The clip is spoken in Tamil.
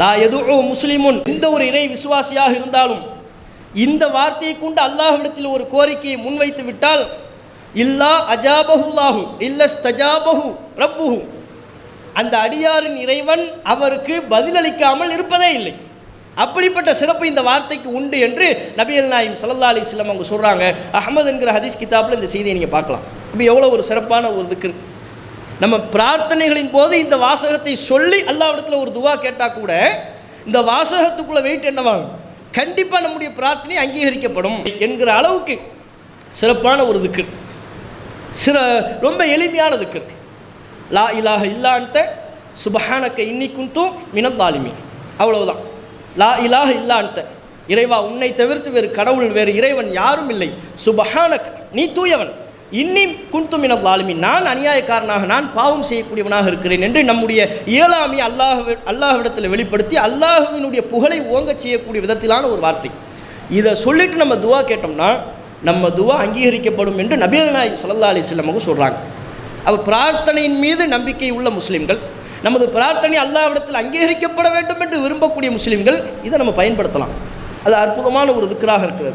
லா யதுஉ முஸ்லிமுன், எந்த ஒரு இறை விசுவாசியாக இருந்தாலும் இந்த வார்த்தையை கொண்டு அல்லாஹ்விடத்தில் ஒரு கோரிக்கையை முன்வைத்து விட்டால் இல்லா அஜாபஹுல்லாஹு இல்லஸ்தஜாபஹு ரப்புஹு, அந்த அடியாரின் இறைவன் அவருக்கு பதிலளிக்காமல் இருப்பதே இல்லை. அப்படிப்பட்ட சிறப்பு இந்த வார்த்தைக்கு உண்டு என்று நபிகள் நாயகம் ஸல்லல்லாஹு அலைஹி வஸல்லம் அவங்க சொல்கிறாங்க. அஹ்மத் என்கிற ஹதீஸ் கிதாபில் இந்த செய்தியை நீங்கள் பார்க்கலாம். இப்போ எவ்வளோ ஒரு சிறப்பான ஒரு திக்ர். நம்ம பிரார்த்தனைகளின் போது இந்த வாசகத்தை சொல்லி அல்லாஹ்விடத்தில் ஒரு துவா கேட்டால் கூட இந்த வாசகத்துக்குள்ளே வெயிட் என்னவாகும், கண்டிப்பாக நம்முடைய பிரார்த்தனை அங்கீகரிக்கப்படும் என்கிற அளவுக்கு சிறப்பான ஒரு திக்ர், ரொம்ப எளிமையான திக்ர். லா இலாஹ இல்லா அன்த சுப்ஹானக இன்னி குன்து மினல் ஸாலிமீன், அவ்வளவுதான். லா இலாஹ இல்லா அன்த, இறைவா உன்னை தவிர்த்து வேறு கடவுள் வேறு இறைவன் யாரும் இல்லை, சுப்ஹானக் நீ தூயவன், இன்னி குன்து மினல் ஸாலிமீன் நான் அநியாயக்காரனாக நான் பாவம் செய்யக்கூடியவனாக இருக்கிறேன் என்று நம்முடைய இயலாமை அல்லாஹ்விடத்தில் வெளிப்படுத்தி அல்லாஹ்வினுடைய புகழை ஓங்கச் செய்யக்கூடிய விதத்திலான ஒரு வார்த்தை. இதை சொல்லிட்டு நம்ம துவா கேட்டோம்னா நம்ம துவா அங்கீகரிக்கப்படும் என்று நபிகள் நாயகம் ஸல்லல்லாஹு அலைஹி வஸல்லம் அவங்க சொல்கிறாங்க. அப்போ பிரார்த்தனையின் மீது நம்பிக்கை உள்ள முஸ்லீம்கள், நமது பிரார்த்தனை அல்லாஹ்விடத்தில் அங்கீகரிக்கப்பட வேண்டும் என்று விரும்பக்கூடிய முஸ்லீம்கள் இதை நம்ம பயன்படுத்தலாம். அது அற்புதமான ஒரு திக்ராக இருக்கிறது.